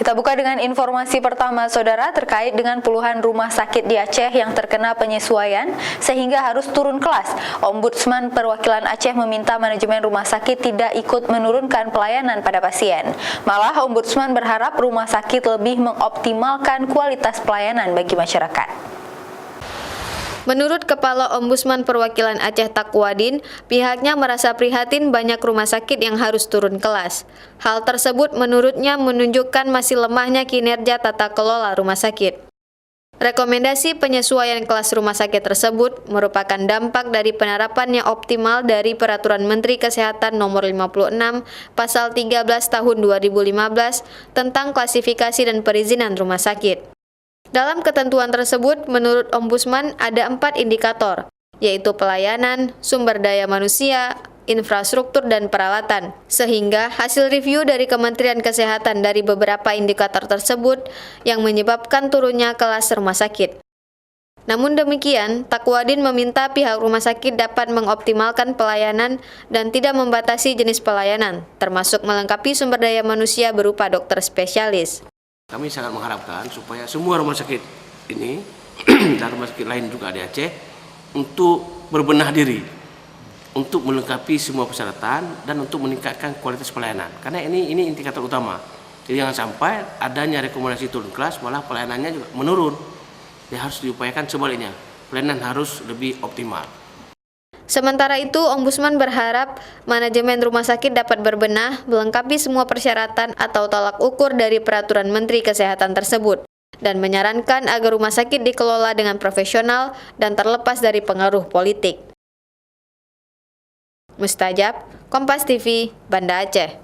Kita buka dengan informasi pertama, Saudara, terkait dengan puluhan rumah sakit di Aceh yang terkena penyesuaian sehingga harus turun kelas. Ombudsman Perwakilan Aceh meminta manajemen rumah sakit tidak ikut menurunkan pelayanan pada pasien. Malah, Ombudsman berharap rumah sakit lebih mengoptimalkan kualitas pelayanan bagi masyarakat. Menurut Kepala Ombudsman Perwakilan Aceh Takwadin, pihaknya merasa prihatin banyak rumah sakit yang harus turun kelas. Hal tersebut menurutnya menunjukkan masih lemahnya kinerja tata kelola rumah sakit. Rekomendasi penyesuaian kelas rumah sakit tersebut merupakan dampak dari penerapan yang optimal dari Peraturan Menteri Kesehatan Nomor 56 Pasal 13 Tahun 2015 tentang klasifikasi dan perizinan rumah sakit. Dalam ketentuan tersebut, menurut Ombudsman ada 4 indikator, yaitu pelayanan, sumber daya manusia, infrastruktur, dan peralatan. Sehingga hasil review dari Kementerian Kesehatan dari beberapa indikator tersebut yang menyebabkan turunnya kelas rumah sakit. Namun demikian, Takwadin meminta pihak rumah sakit dapat mengoptimalkan pelayanan dan tidak membatasi jenis pelayanan, termasuk melengkapi sumber daya manusia berupa dokter spesialis. Kami sangat mengharapkan supaya semua rumah sakit ini dan rumah sakit lain juga di Aceh untuk berbenah diri, untuk melengkapi semua persyaratan dan untuk meningkatkan kualitas pelayanan. Karena ini indikator utama. Jadi jangan sampai adanya rekomendasi turun kelas malah pelayanannya juga menurun. Dia harus diupayakan sebaliknya. Pelayanan harus lebih optimal. Sementara itu, Ombudsman berharap manajemen rumah sakit dapat berbenah, melengkapi semua persyaratan atau tolak ukur dari Peraturan Menteri Kesehatan tersebut, dan menyarankan agar rumah sakit dikelola dengan profesional dan terlepas dari pengaruh politik. Mustajab, Kompas TV, Banda Aceh.